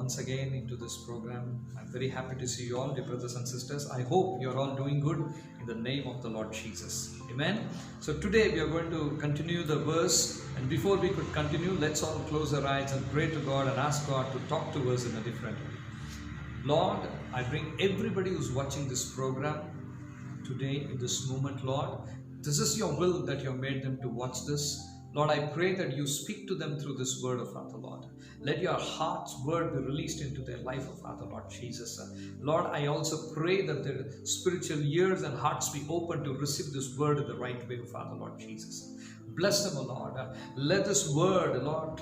once again into this program. I'm very happy to see you all, dear brothers and sisters. I hope you're all doing good in the name of the Lord Jesus. Amen. So today we are going to continue the verse, and before we could continue, let's all close our eyes and pray to God and ask God to talk to us in a different way. Lord, I bring everybody who's watching this program today in this moment, Lord. This is your will that you have made them to watch this. Lord, I pray that you speak to them through this word of Father, Lord. Let your heart's word be released into their life, of Father, Lord Jesus. Lord, I also pray that their spiritual ears and hearts be open to receive this word in the right way, of Father, Lord Jesus. Bless them, O Lord. Let this word, Lord,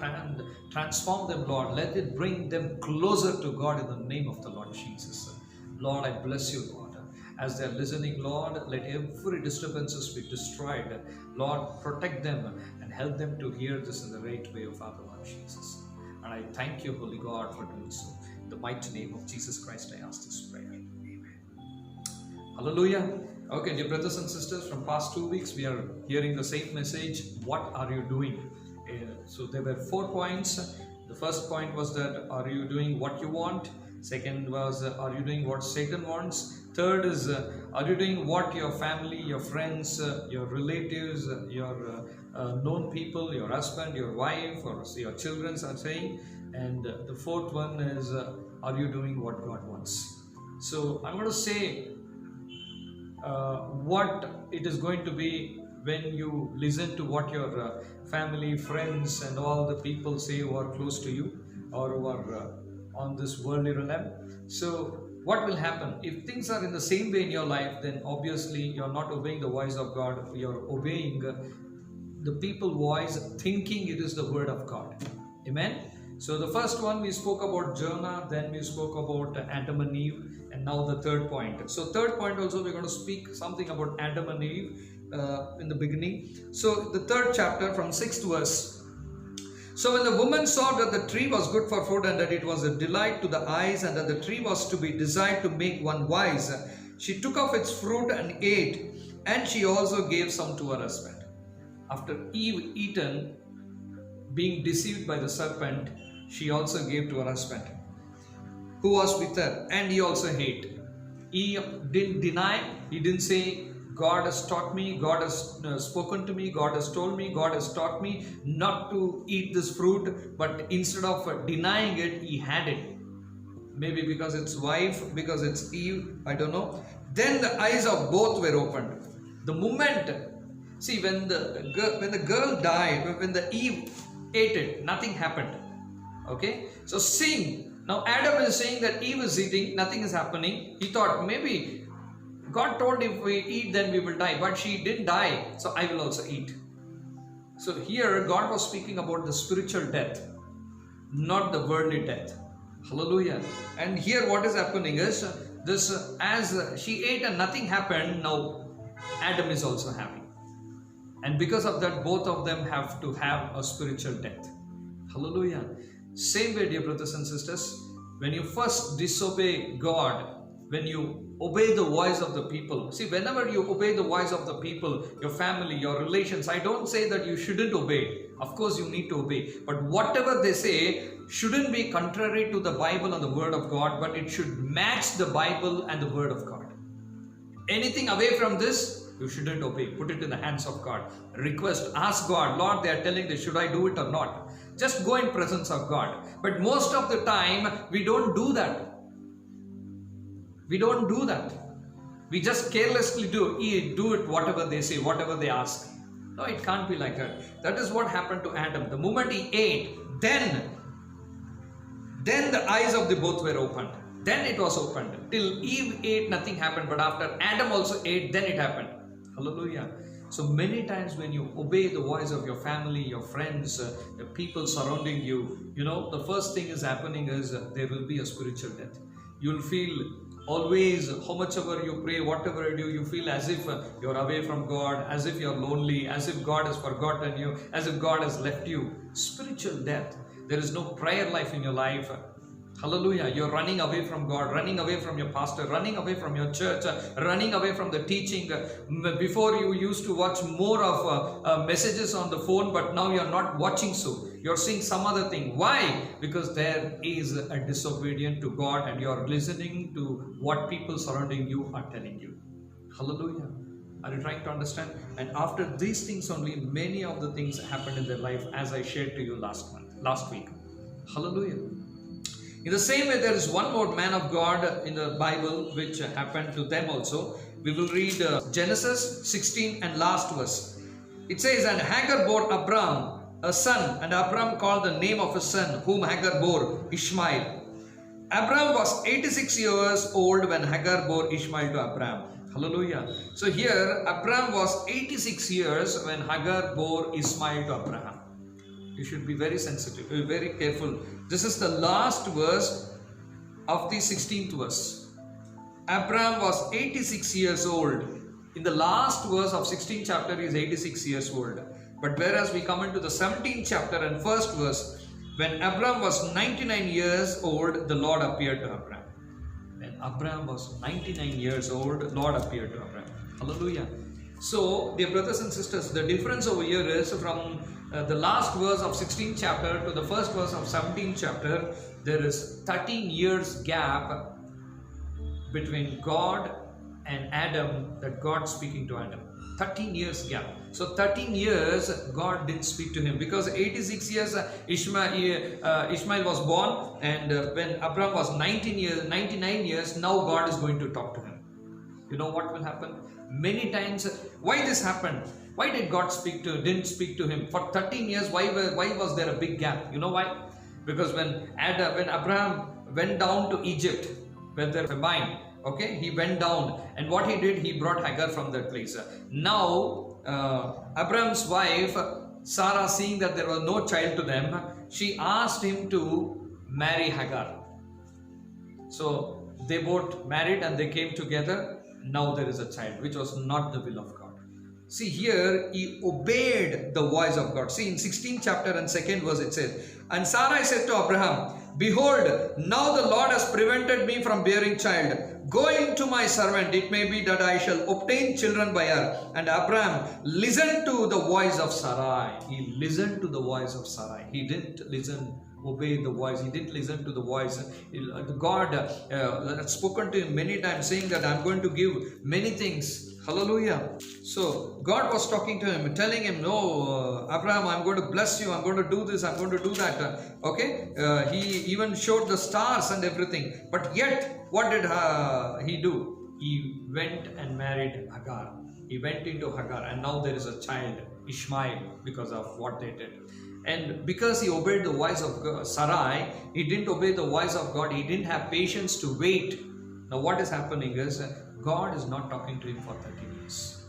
transform them, Lord. Let it bring them closer to God in the name of the Lord Jesus. Lord, I bless you, Lord. As they are listening, Lord, let every disturbances be destroyed. Lord, protect them and help them to hear this in the right way, of Father, Lord Jesus. And I thank you, Holy God, for doing so. In the mighty name of Jesus Christ, I ask this prayer. Amen. Hallelujah. Okay, dear brothers and sisters, from past 2 weeks, we are hearing the same message. What are you doing? So there were 4 points. The first point was that, are you doing what you want? Second was, are you doing what Satan wants? Third is, are you doing what your family, your friends, your relatives, your known people, your husband, your wife, or your children are saying? And the fourth one is, are you doing what God wants? So I'm going to say what it is going to be when you listen to what your family, friends, and all the people say who are close to you or who are on this worldly realm. So what will happen if things are in the same way in your life? Then obviously you're not obeying the voice of God. You're obeying the people's voice, thinking it is the word of God. Amen. So the first one, we spoke about Jonah, then we spoke about Adam and Eve, and now the third point. So third point also, we're going to speak something about Adam and Eve in the beginning. So the third chapter from 6th verse. So when the woman saw that the tree was good for food, and that it was a delight to the eyes, and that the tree was to be desired to make one wise, she took of its fruit and ate, and she also gave some to her husband. After Eve eaten, being deceived by the serpent, she also gave to her husband, who was with her, and he also ate. He didn't deny, he didn't say, God has taught me, God has spoken to me, God has told me, God has taught me not to eat this fruit, but instead of denying it, he had it. Maybe because it's wife, because it's Eve, I don't know. Then the eyes of both were opened. The moment, see, when the girl died, when the Eve ate it, nothing happened. Okay, so seeing, now Adam is saying that Eve is eating, nothing is happening. He thought maybe God told if we eat then we will die, but she didn't die, so I will also eat. So here God was speaking about the spiritual death, not the worldly death. Hallelujah. And here what is happening is this, as she ate and nothing happened, now Adam is also having. And because of that, both of them have to have a spiritual death. Hallelujah. Same way, dear brothers and sisters, when you first disobey God, when you obey the voice of the people. See, whenever you obey the voice of the people, your family, your relations, I don't say that you shouldn't obey. Of course, you need to obey. But whatever they say shouldn't be contrary to the Bible and the Word of God, but it should match the Bible and the Word of God. Anything away from this, you shouldn't obey. Put it in the hands of God. Request, ask God, Lord, they are telling this, should I do it or not? Just go in presence of God. But most of the time, we don't do that. We don't do that. We just carelessly do it whatever they say, whatever they ask. No, it can't be like that. That is what happened to Adam. The moment he ate, then the eyes of the both were opened. Then it was opened. Till Eve ate, nothing happened. But after Adam also ate, then it happened. Hallelujah. So many times when you obey the voice of your family, your friends, the people surrounding you, the first thing is happening is there will be a spiritual death. You'll feel always, how much ever you pray, whatever you do, you feel as if you're away from God, as if you're lonely, as if God has forgotten you, as if God has left you. Spiritual death. There is no prayer life in your life. Hallelujah. You're running away from God, running away from your pastor, running away from your church, running away from the teaching. Before you used to watch more of messages on the phone, but now you're not watching so. you're seeing some other thing. Why? Because there is a disobedience to God and you're listening to what people surrounding you are telling you. Hallelujah. Are you trying to understand? And after these things only, many of the things happened in their life, as I shared to you last week. Hallelujah. In the same way, there is one more man of God in the Bible which happened to them also. We will read Genesis 16 and last verse. It says, and Hagar bore Abram a son, and Abram called the name of his son, whom Hagar bore, Ishmael. Abram was 86 years old when Hagar bore Ishmael to Abram. Hallelujah. So here, Abram was 86 years when Hagar bore Ishmael to Abraham. You should be very sensitive, very careful. This is the last verse of the 16th verse. Abram was 86 years old. In the last verse of 16th chapter, he is 86 years old. But whereas we come into the 17th chapter and first verse, when Abram was 99 years old, the Lord appeared to Abram. When Abram was 99 years old, Lord appeared to Abram. Hallelujah. So, dear brothers and sisters, the difference over here is from the last verse of 16th chapter to the first verse of 17th chapter, there is 13 years gap between God and Adam, that God speaking to Adam. 13 years gap. So 13 years God didn't speak to him, because 86 years Ishmael was born, and when Abraham was 99 years, now God is going to talk to him. You know what will happen? Many times, why this happened? Why did God didn't speak to him? For 13 years, why was there a big gap? You know why? Because when Abraham went down to Egypt, when there was famine, okay, he went down, and what he did, he brought Hagar from that place. Now, Abraham's wife, Sarah, seeing that there was no child to them, she asked him to marry Hagar. So, they both married and they came together. Now there is a child, which was not the will of God. See here, he obeyed the voice of God. See in 16th chapter and 2nd verse it says, and Sarai said to Abraham, behold, now the Lord has prevented me from bearing child. Go in to my servant, it may be that I shall obtain children by her. And Abraham listened to the voice of Sarai. He listened to the voice of Sarai. He didn't obey the voice. He didn't listen to the voice. God had spoken to him many times, saying that I'm going to give many things. Hallelujah. So God was talking to him, telling him, no, Abraham, I'm going to bless you, I'm going to do this, I'm going to do that. Okay, he even showed the stars and everything. But yet, what did he do? He went and married Hagar. He went into Hagar, and now there is a child, Ishmael, because of what they did. And because he obeyed the voice of Sarai, he didn't obey the voice of God. He didn't have patience to wait. Now what is happening is, God is not talking to him for 13 years.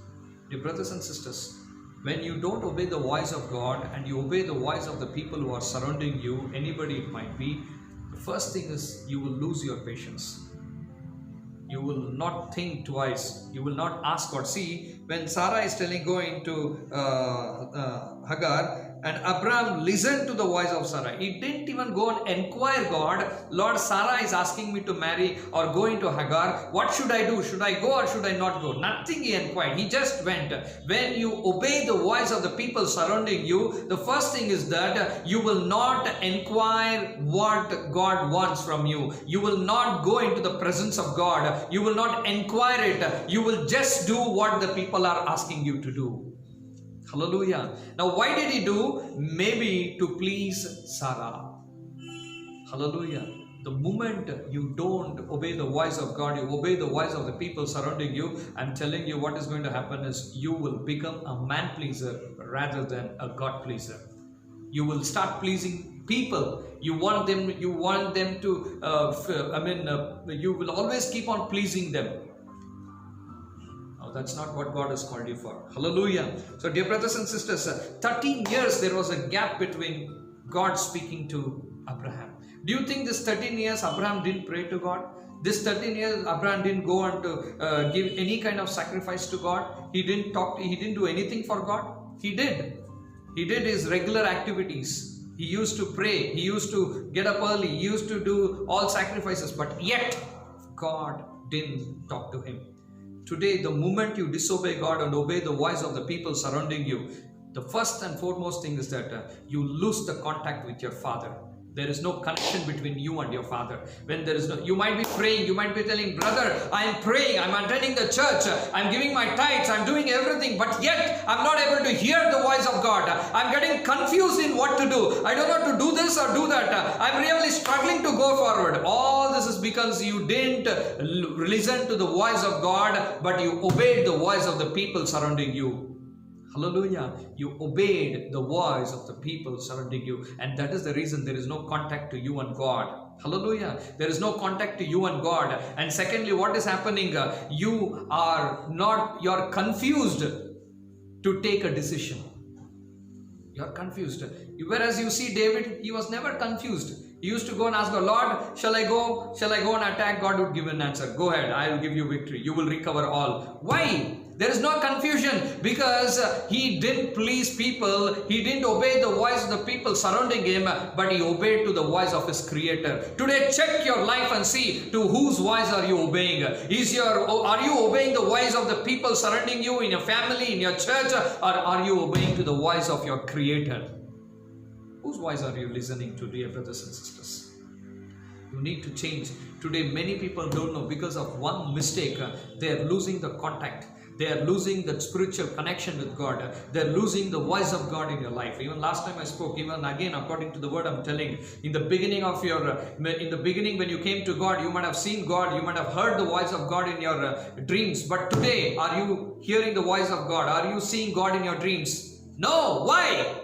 Dear brothers and sisters, when you don't obey the voice of God and you obey the voice of the people who are surrounding you, anybody it might be, the first thing is you will lose your patience. You will not think twice. You will not ask God. See, when Sarah is telling go into Hagar, and Abraham listened to the voice of Sarah. He didn't even go and inquire God, Lord, Sarah is asking me to marry or go into Hagar. What should I do? Should I go or should I not go? Nothing he inquired. He just went. When you obey the voice of the people surrounding you, the first thing is that you will not inquire what God wants from you. You will not go into the presence of God. You will not inquire it. You will just do what the people are asking you to do. Hallelujah. Now why did he do? Maybe to please Sarah. Hallelujah. The moment you don't obey the voice of God, you obey the voice of the people surrounding you, I'm telling you what is going to happen is you will become a man pleaser rather than a God pleaser. You will start pleasing people. You want them to, you will always keep on pleasing them. That's not what God has called you for. Hallelujah. So dear brothers and sisters, 13 years there was a gap between God speaking to Abraham. Do you think this 13 years Abraham didn't pray to God? This 13 years Abraham didn't go on to give any kind of sacrifice to God? He didn't he didn't do anything for God? He did. He did his regular activities. He used to pray. He used to get up early. He used to do all sacrifices. But yet God didn't talk to him. Today, the moment you disobey God and obey the voice of the people surrounding you, The first and foremost thing is that you lose the contact with your father. There is no connection between you and your father. When there is no, you might be praying, you might be telling, brother, I am praying, I am attending the church, I am giving my tithes, I am doing everything, but yet I am not able to hear the voice of God. I am getting confused in what to do. I don't know to do this or do that. I am really struggling to go forward. All this is because you didn't listen to the voice of God, but you obeyed the voice of the people surrounding you. Hallelujah. You obeyed the voice of the people surrounding you, and that is the reason there is no contact to you and God. Hallelujah. There is no contact to you and God. And secondly, what is happening? You are confused to take a decision. You are confused. Whereas you see David, he was never confused. He used to go and ask God, Lord, shall I go? Shall I go and attack? God would give an answer. Go ahead. I will give you victory. You will recover all. Why? There is no confusion because he didn't please people. He didn't obey the voice of the people surrounding him, but he obeyed to the voice of his creator. Today, check your life and see to whose voice are you obeying. Are you obeying the voice of the people surrounding you in your family, in your church, or are you obeying to the voice of your creator? Whose voice are you listening to, dear brothers and sisters? You need to change. Today, many people don't know because of one mistake. They are losing the contact. They are losing that spiritual connection with God. They are losing the voice of God in your life. Even last time I spoke, even again according to the word I'm telling, in the beginning when you came to God, you might have seen God, you might have heard the voice of God in your dreams. But today, are you hearing the voice of God? Are you seeing God in your dreams? No. Why?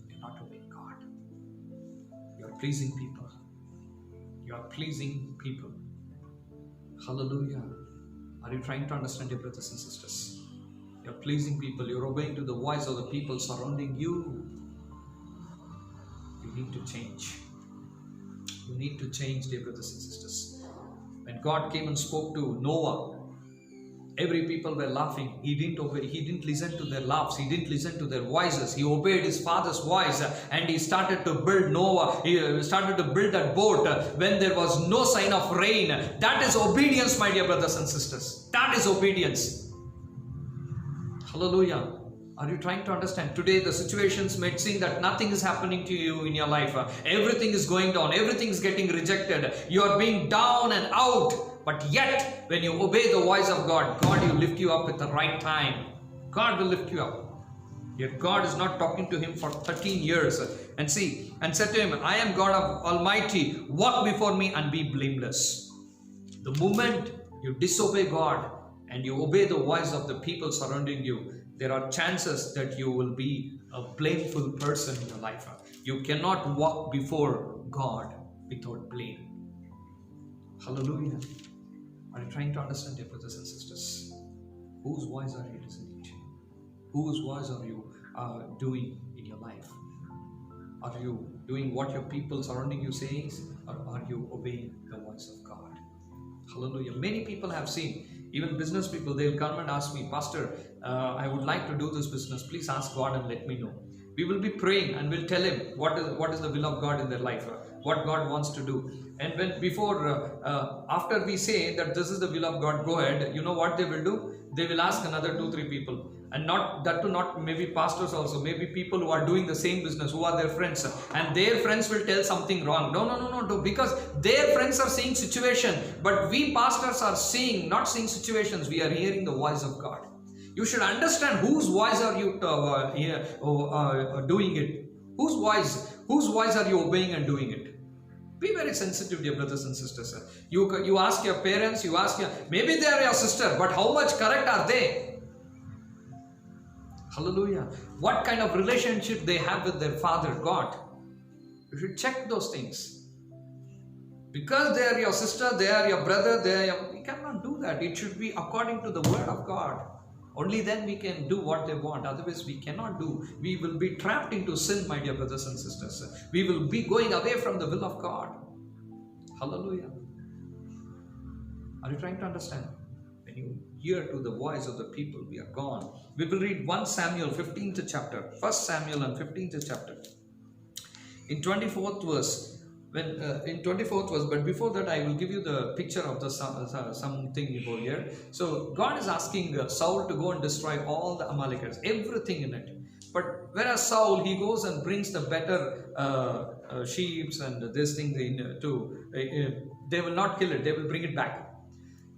You're not obeying God. You're pleasing people. You're pleasing people. Hallelujah. Are you trying to understand, your brothers and sisters? You're pleasing people. You're obeying to the voice of the people surrounding you. You need to change. You need to change, dear brothers and sisters. When God came and spoke to Noah, every people were laughing. He didn't obey. He didn't listen to their laughs. He didn't listen to their voices. He obeyed his father's voice, and he started to build Noah. He started to build that boat when there was no sign of rain. That is obedience, my dear brothers and sisters. That is obedience. Hallelujah. Are you trying to understand? Today the situations may seem that nothing is happening to you in your life. Everything is going down. Everything is getting rejected. You are being down and out. But yet, when you obey the voice of God, God will lift you up at the right time. God will lift you up. Yet God is not talking to him for 13 years. And said to him, I am God of Almighty. Walk before me and be blameless. The moment you disobey God and you obey the voice of the people surrounding you, there are chances that you will be a blameful person in your life. You cannot walk before God without blame. Hallelujah. Are you trying to understand, dear brothers and sisters? Whose voice are you listening to? Whose voice are you doing in your life? Are you doing what your people surrounding you says, or are you obeying the voice of God? Hallelujah. Many people have seen, even business people, they'll come and ask me, Pastor, I would like to do this business. Please ask God and let me know. We will be praying and we'll tell him what is the will of God in their life, what God wants to do. And after we say that this is the will of God, go ahead, you know what they will do? They will ask another 2-3 people, and not maybe pastors also, maybe people who are doing the same business, who are their friends, and their friends will tell something wrong. No, because their friends are seeing situation, but we pastors are not seeing situations. We are hearing the voice of God. You should understand whose voice are you doing it. Whose voice are you obeying and doing it? Be very sensitive, dear brothers and sisters. You ask your parents, maybe they are your sister, but how much correct are they? Hallelujah. What kind of relationship they have with their father, God? You should check those things. Because they are your sister, they are your brother, we cannot do that. It should be according to the word of God. Only then we can do what they want. Otherwise we cannot do. We will be trapped into sin, my dear brothers and sisters. We will be going away from the will of God. Hallelujah. Are you trying to understand? When you hear to the voice of the people, we are gone. We will read 1 Samuel 15th chapter. 1 Samuel and 15th chapter. In 24th verse. But before that, I will give you the picture of the something over here. So God is asking Saul to go and destroy all the Amalekites, everything in it. But whereas Saul, he goes and brings the better sheep and this thing they will not kill it, they will bring it back.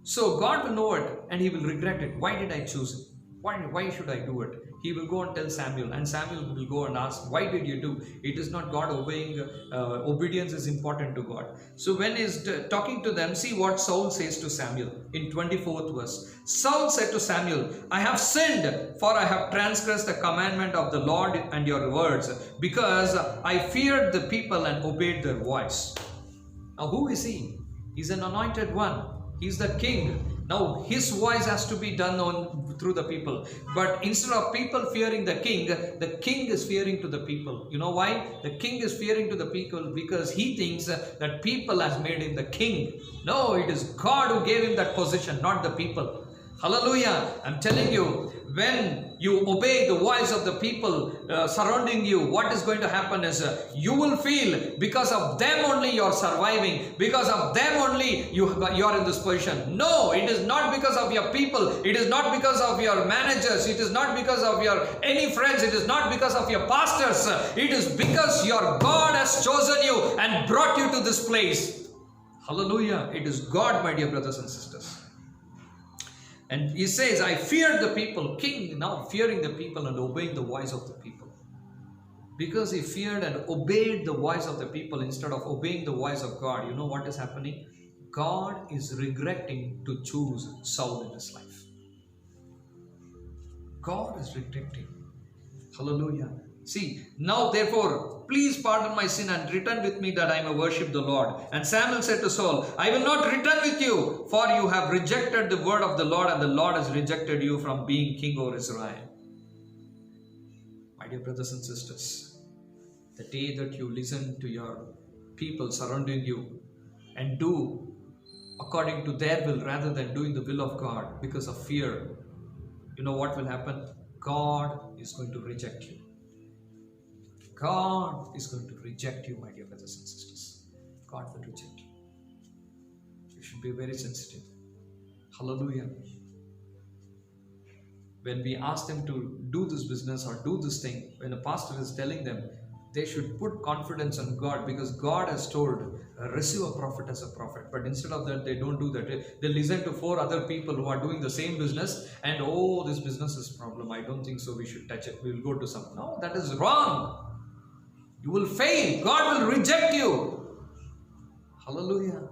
So God will know it and he will regret it. Why did I choose it? Why should I do it? He will go and tell Samuel, and Samuel will go and ask, why did you do? It is not God obeying. Obedience is important to God. So when he's talking to them, see what Saul says to Samuel in 24th verse. Saul said to Samuel, I have sinned, for I have transgressed the commandment of the Lord and your words, because I feared the people and obeyed their voice. Now who is he? He's an anointed one. He's the king. Now his voice has to be done through the people. But instead of people fearing the king is fearing to the people. You know why? The king is fearing to the people because he thinks that people has made him the king. No, it is God who gave him that position, not the people. Hallelujah. I'm telling you, when you obey the voice of the people surrounding you, what is going to happen is you will feel because of them only you are surviving, because of them only you are in this position. No, it is not because of your people, it is not because of your managers, it is not because of your any friends, it is not because of your pastors, it is because your God has chosen you and brought you to this place. Hallelujah. It is God, my dear brothers and sisters. And he says, I feared the people. King now fearing the people and obeying the voice of the people. Because he feared and obeyed the voice of the people instead of obeying the voice of God, you know what is happening? God is regretting to choose Saul in his life. God is regretting. Hallelujah. See, now therefore, please pardon my sin and return with me that I may worship the Lord. And Samuel said to Saul, I will not return with you, for you have rejected the word of the Lord, and the Lord has rejected you from being king over Israel. My dear brothers and sisters, the day that you listen to your people surrounding you and do according to their will rather than doing the will of God because of fear, you know what will happen? God is going to reject you. God is going to reject you, my dear brothers and sisters. God will reject you. You should be very sensitive. Hallelujah. When we ask them to do this business or do this thing, when a pastor is telling them, they should put confidence on God, because God has told, receive a prophet as a prophet. But instead of that, they don't do that. They listen to 4 other people who are doing the same business and, oh, this business is a problem. I don't think so. We should touch it. We will go to some. No, that is wrong. You will fail. God will reject you. Hallelujah.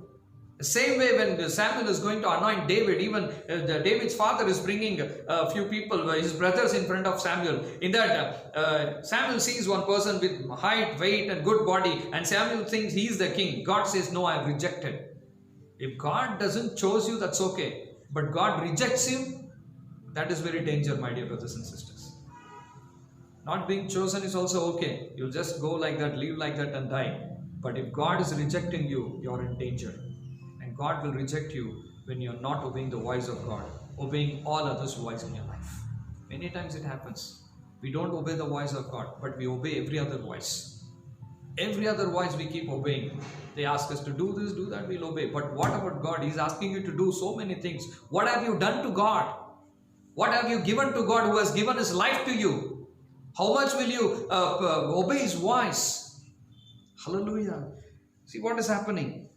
The same way when Samuel is going to anoint David, even David's father is bringing a few people, his brothers, in front of Samuel. In that, Samuel sees one person with height, weight and good body, and Samuel thinks he is the king. God says, no, I have rejected. If God doesn't choose you, that's okay. But God rejects you, that is very dangerous, my dear brothers and sisters. Not being chosen is also okay. You'll just go like that, live like that and die. But if God is rejecting you, you're in danger. And God will reject you when you're not obeying the voice of God, obeying all others' voice in your life. Many times it happens. We don't obey the voice of God, but we obey every other voice. Every other voice we keep obeying. They ask us to do this, do that, we'll obey. But what about God? He's asking you to do so many things. What have you done to God? What have you given to God who has given his life to you? How much will you obey his voice? Hallelujah. See what is happening.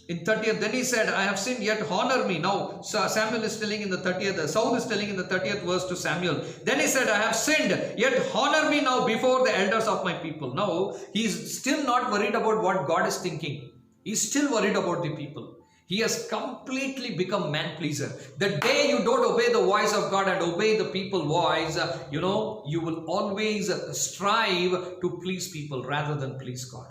In 30th, then he said, I have sinned, yet honor me. Now Samuel is telling in the 30th, Saul is telling in the 30th verse to Samuel. Then he said, I have sinned, yet honor me now before the elders of my people. Now he is still not worried about what God is thinking. He is still worried about the people. He has completely become man-pleaser. The day you don't obey the voice of God and obey the people's voice, you will always strive to please people rather than please God.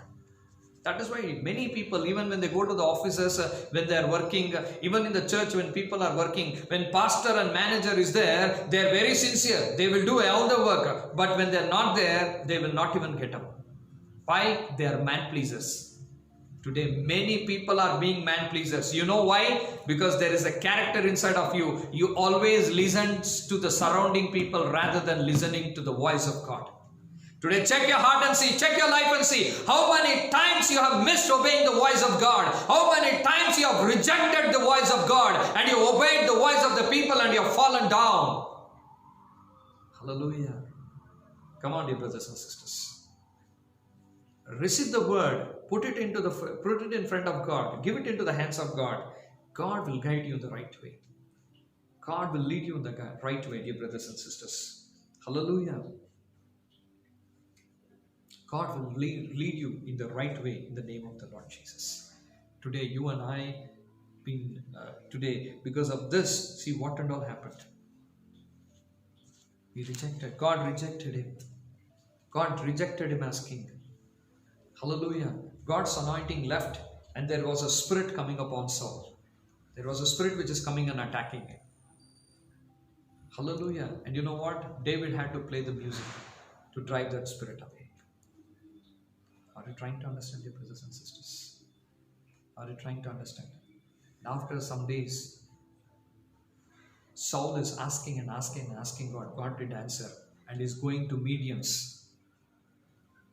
That is why many people, even when they go to the offices, when they are working, even in the church when people are working, when pastor and manager is there, they are very sincere. They will do all the work. But when they are not there, they will not even get up. Why? They are man-pleasers. Today, many people are being man-pleasers. You know why? Because there is a character inside of you. You always listen to the surrounding people rather than listening to the voice of God. Today, check your heart and see, check your life and see how many times you have missed obeying the voice of God. How many times you have rejected the voice of God and you obeyed the voice of the people and you have fallen down. Hallelujah. Come on, dear brothers and sisters. Receive the word, put it in front of God, give it into the hands of God. God will guide you in the right way. God will lead you in the right way, dear brothers and sisters. Hallelujah. God will lead you in the right way in the name of the Lord Jesus. Today, you and I, today, because of this, see what and all happened. He rejected. God rejected him. God rejected him as king. Hallelujah. God's anointing left, and there was a spirit coming upon Saul. There was a spirit which is coming and attacking him. Hallelujah. And you know what? David had to play the music to drive that spirit away. Are you trying to understand, dear brothers and sisters? Are you trying to understand? And after some days, Saul is asking and asking and asking God. God did answer, and is going to mediums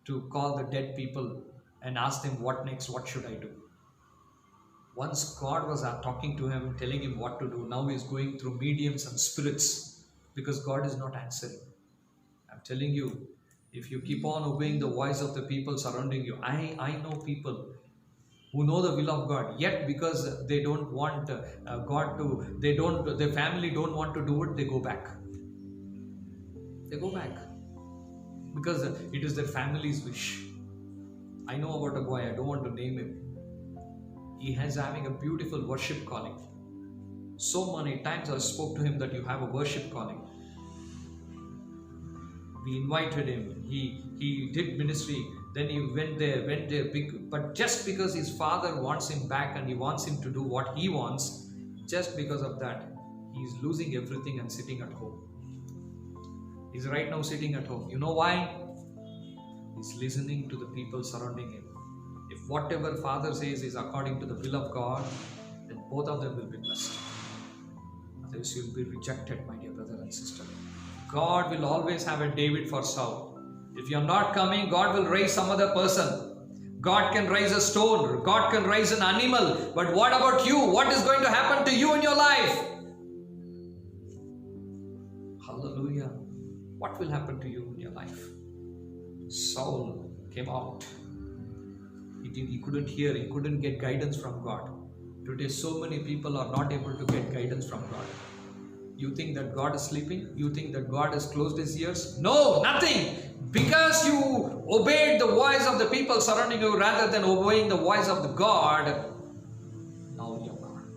to call the dead people and ask them, what next? What should I do? Once God was talking to him, telling him what to do, now he is going through mediums and spirits because God is not answering. I'm telling you, if you keep on obeying the voice of the people surrounding you, I know people who know the will of God, yet because they don't want God to, their family don't want to do it, they go back. They go back because it is their family's wish. I know about a boy, I don't want to name him. He is having a beautiful worship calling. So many times I spoke to him that you have a worship calling. We invited him. He did ministry. Then he went there. But just because his father wants him back and he wants him to do what he wants, just because of that, he's losing everything and sitting at home. He's right now sitting at home. You know why? He's listening to the people surrounding him. If whatever father says is according to the will of God, then both of them will be blessed. Otherwise you will be rejected, my dear brother and sister. God will always have a David for Saul. If you are not coming, God will raise some other person. God can raise a stone. God can raise an animal. But what about you? What is going to happen to you in your life? Hallelujah. What will happen to you in your life? Saul came out. He couldn't hear. He couldn't get guidance from God. Today, so many people are not able to get guidance from God. You think that God is sleeping? You think that God has closed his ears? No, nothing. Because you obeyed the voice of the people surrounding you rather than obeying the voice of the God, now you're gone.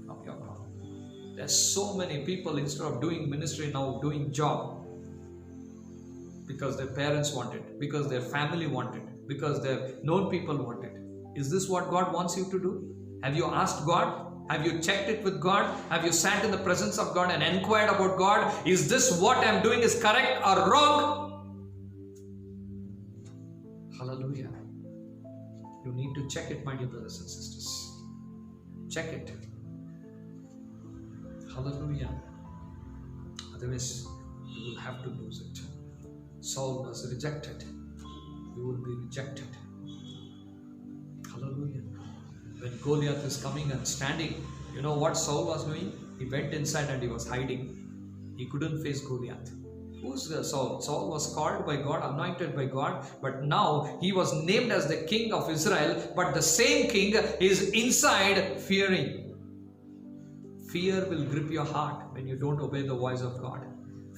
Now you're gone. There's so many people, instead of doing ministry, now doing job. Because their parents want it, because their family want it, because their known people want it. Is this what God wants you to do? Have you asked God? Have you checked it with God? Have you sat in the presence of God and inquired about God? Is this what I'm doing is correct or wrong? Hallelujah. You need to check it, my dear brothers and sisters. Check it. Hallelujah. Otherwise, you will have to lose it. Saul was rejected. You will be rejected. Hallelujah. When Goliath is coming and standing, you know what Saul was doing? He went inside and he was hiding. He couldn't face Goliath. Who's Saul? Saul was called by God, anointed by God, but now he was named as the king of Israel, but the same king is inside fearing. Fear will grip your heart when you don't obey the voice of God.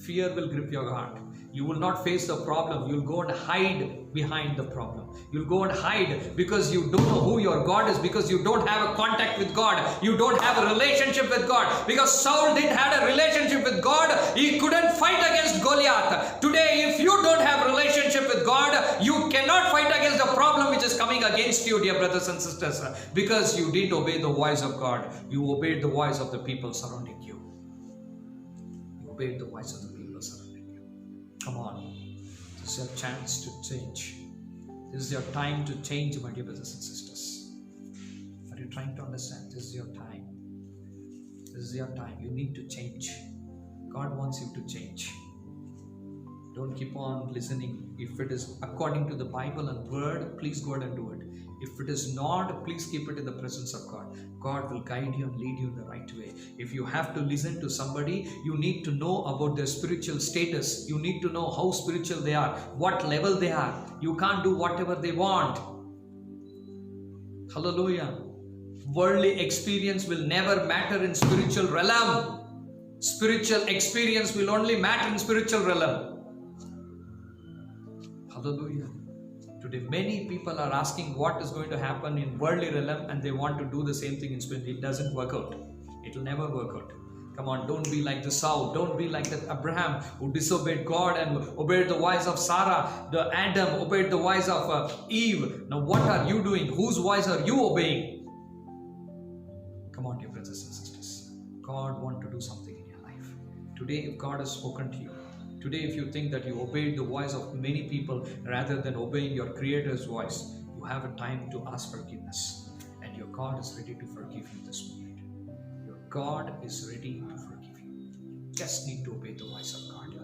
Fear will grip your heart. You will not face the problem. You'll go and hide behind the problem. You'll go and hide because you don't know who your God is, because you don't have a contact with God. You don't have a relationship with God. Because Saul didn't have a relationship with God, he couldn't fight against Goliath. Today, if you don't have a relationship with God, you cannot fight against the problem which is coming against you, dear brothers and sisters, because you didn't obey the voice of God. You obeyed the voice of the people surrounding you. You obeyed the voice of the people surrounding you. Come on, this is your chance to change. This is your time to change, my dear brothers and sisters. Are you trying to understand? This is your time. This is your time. You need to change. God wants you to change. Don't keep on listening. If it is according to the Bible and word, please go ahead and do it. If it is not, please keep it in the presence of God. God will guide you and lead you in the right way. If you have to listen to somebody, you need to know about their spiritual status. You need to know how spiritual they are, what level they are. You can't do whatever they want. Hallelujah. Worldly experience will never matter in spiritual realm. Spiritual experience will only matter in spiritual realm. Hallelujah. Today many people are asking what is going to happen in worldly realm, and they want to do the same thing in spirit. It doesn't work out. It will never work out. Come on, don't be like the Saul. Don't be like that Abraham who disobeyed God and obeyed the voice of Sarah. The Adam obeyed the voice of Eve. Now what are you doing? Whose voice are you obeying? Come on, dear brothers and sisters. God wants to do something in your life. Today, if God has spoken to you, today if you think that you obeyed the voice of many people rather than obeying your Creator's voice, you have a time to ask forgiveness. And your God is ready to forgive you this moment. Your God is ready to forgive you. Just need to obey the voice of God.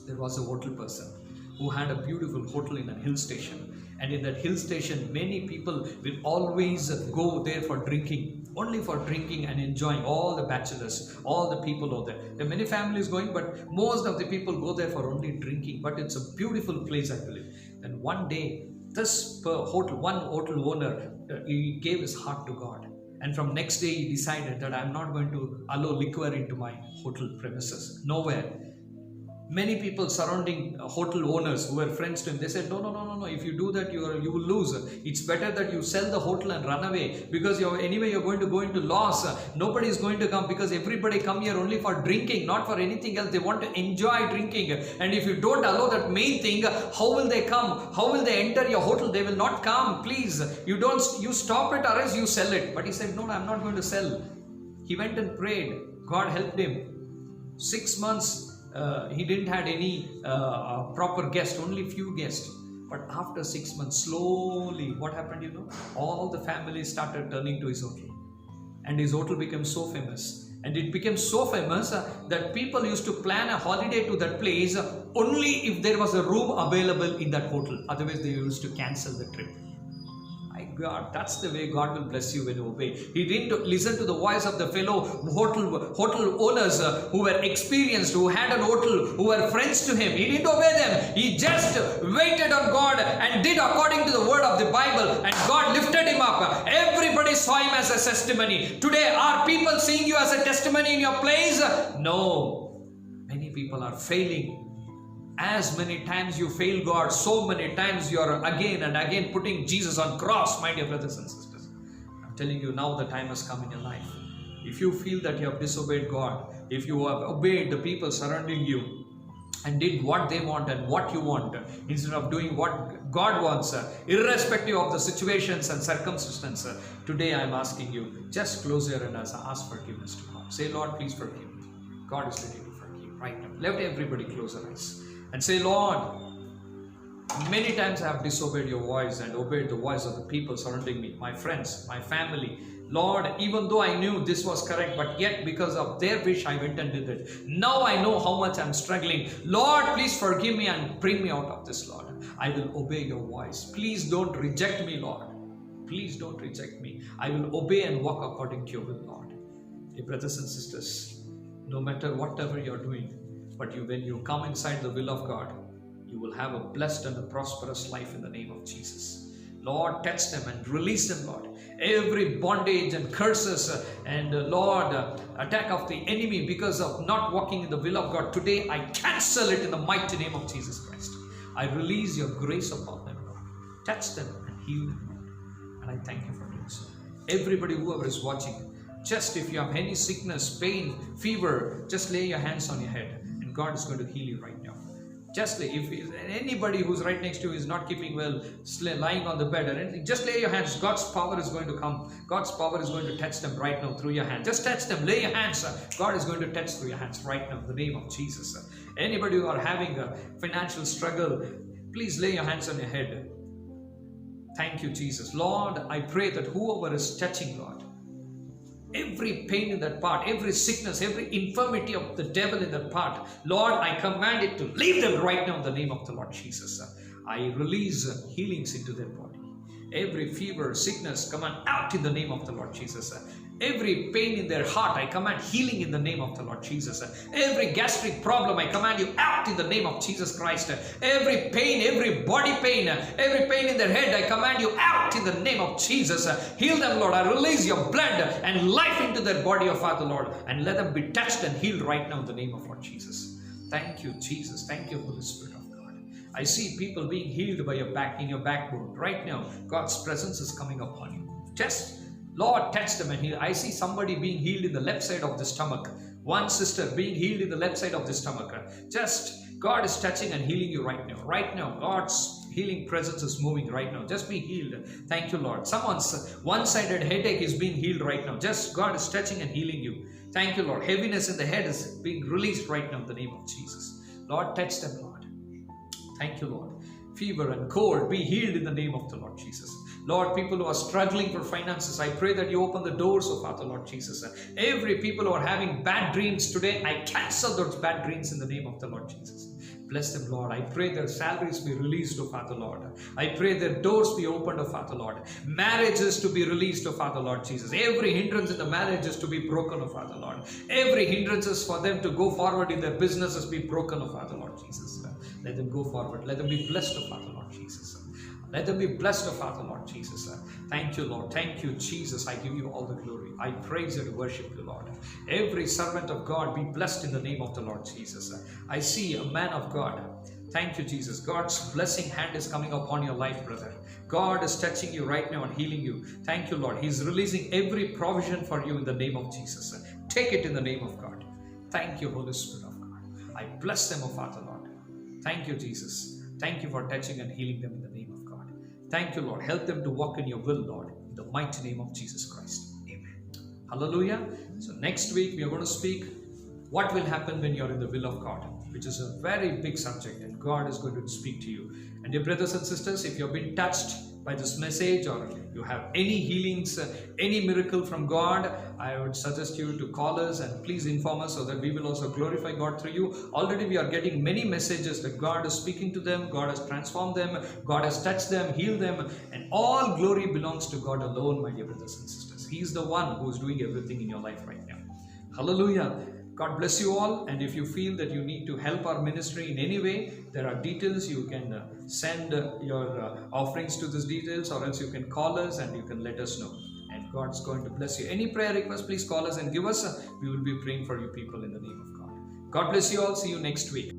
There was a hotel person who had a beautiful hotel in a hill station. And in that hill station, many people will always go there for drinking, only for drinking and enjoying. All the bachelors, all the people over there. There are many families going, but most of the people go there for only drinking. But it's a beautiful place, I believe. And one day, one hotel owner, he gave his heart to God. And from next day, he decided that I'm not going to allow liquor into my hotel premises. Nowhere. Many people surrounding hotel owners who were friends to him, they said, no, if you do that, you will lose. It's better that you sell the hotel and run away, because anyway you're going to go into loss. Nobody is going to come, because everybody come here only for drinking, not for anything else. They want to enjoy drinking. And if you don't allow that main thing, how will they come? How will they enter your hotel? They will not come. Please, you stop it or else you sell it. But he said, no, I'm not going to sell. He went and prayed. God helped him. 6 months. He didn't had any proper guests, only few guests. But after 6 months, slowly, what happened, all the families started turning to his hotel. And his hotel became so famous. And it became so famous that people used to plan a holiday to that place only if there was a room available in that hotel. Otherwise, they used to cancel the trip. God, that's the way God will bless you when you obey. He didn't listen to the voice of the fellow hotel owners who were experienced, who had an hotel, who were friends to him. He didn't obey them. He just waited on God and did according to the word of the Bible, and God lifted him up. Everybody saw him as a testimony. Today, are people seeing you as a testimony in your place? No. Many people are failing. As many times you fail God, so many times you are again and again putting Jesus on cross, my dear brothers and sisters. I'm telling you, now the time has come in your life. If you feel that you have disobeyed God, if you have obeyed the people surrounding you and did what they want and what you want, instead of doing what God wants, irrespective of the situations and circumstances, today I'm asking you, just close your eyes and ask forgiveness to God. Say, Lord, please forgive me. God is ready to forgive right now. Let everybody close their eyes. And say, Lord, many times I have disobeyed your voice and obeyed the voice of the people surrounding me, my friends, my family. Lord, even though I knew this was correct, but yet because of their wish, I went and did it. Now I know how much I'm struggling. Lord, please forgive me and bring me out of this, Lord. I will obey your voice. Please don't reject me, Lord. Please don't reject me. I will obey and walk according to your will, Lord. Dear brothers and sisters, no matter whatever you're doing, but when you come inside the will of God, you will have a blessed and a prosperous life in the name of Jesus. Lord, touch them and release them, Lord. Every bondage and curses and Lord, attack of the enemy because of not walking in the will of God, today I cancel it in the mighty name of Jesus Christ. I release your grace upon them, Lord. Touch them and heal them, Lord. And I thank you for doing so. Everybody, whoever is watching, just if you have any sickness, pain, fever, just lay your hands on your head. God is going to heal you right now. Just if anybody who's right next to you is not keeping well, lying on the bed or anything, just lay your hands. God's power is going to come. God's power is going to touch them right now through your hand. Just touch them. Lay your hands. God is going to touch through your hands right now in the name of Jesus. Anybody who are having a financial struggle, please lay your hands on your head. Thank you, Jesus. Lord, I pray that whoever is touching, Lord, every pain in that part, every sickness, every infirmity of the devil in that part, Lord, I command it to leave them right now in the name of the Lord Jesus. I release healings into their body. Every fever, sickness, command out in the name of the Lord Jesus. Every pain in their heart, I command healing in the name of the Lord Jesus. Every gastric problem, I command you out in the name of Jesus Christ. Every pain, every body pain, every pain in their head, I command you out in the name of Jesus. Heal them, Lord. I release your blood and life into their body, O Father, Lord, and let them be touched and healed right now in the name of Lord Jesus. Thank you, Jesus. Thank you, Holy Spirit of God. I see people being healed by your back, in your backbone. Right now, God's presence is coming upon you. Just, Lord, touch them and heal. I see somebody being healed in the left side of the stomach. One sister being healed in the left side of the stomach. Just, God is touching and healing you right now. Right now, God's healing presence is moving right now. Just be healed. Thank you, Lord. Someone's one-sided headache is being healed right now. Just, God is touching and healing you. Thank you, Lord. Heaviness in the head is being released right now in the name of Jesus. Lord, touch them, Lord. Thank you, Lord. Fever and cold, be healed in the name of the Lord Jesus. Lord, people who are struggling for finances, I pray that you open the doors of Father, Lord Jesus. Every people who are having bad dreams today, I cancel those bad dreams in the name of the Lord Jesus. Bless them, Lord. I pray their salaries be released, O Father, Lord. I pray their doors be opened, O Father, Lord. Marriages to be released, O Father, Lord Jesus. Every hindrance in the marriages to be broken, O Father, Lord. Every hindrances for them to go forward in their businesses be broken, O Father, Lord Jesus. Let them go forward. Let them be blessed, O Father, Lord Jesus. Let them be blessed, O Father, Lord Jesus. Thank you, Lord. Thank you, Jesus. I give you all the glory. I praise and worship you, Lord. Every servant of God be blessed in the name of the Lord Jesus. I see a man of God. Thank you, Jesus. God's blessing hand is coming upon your life, brother. God is touching you right now and healing you. Thank you, Lord. He's releasing every provision for you in the name of Jesus. Take it in the name of God. Thank you, Holy Spirit of God. I bless them, O Father, Lord. Thank you, Jesus. Thank you for touching and healing them in the name of God. Thank you, Lord. Help them to walk in your will, Lord, in the mighty name of Jesus Christ. Amen. Hallelujah. So next week we are going to speak what will happen when you're in the will of God, which is a very big subject, and God is going to speak to you. And dear brothers and sisters, if you've been touched by this message, or you have any healings, any miracle from God, I would suggest you to call us and please inform us so that we will also glorify God through you. Already we are getting many messages that God is speaking to them, God has transformed them, God has touched them, healed them, and all glory belongs to God alone, my dear brothers and sisters. He is the one who is doing everything in your life right now. Hallelujah. God bless you all, and if you feel that you need to help our ministry in any way, there are details. You can send your offerings to these details, or else you can call us and you can let us know, and God's going to bless you. Any prayer request, please call us and give us. We will be praying for you people in the name of God. God bless you all. See you next week.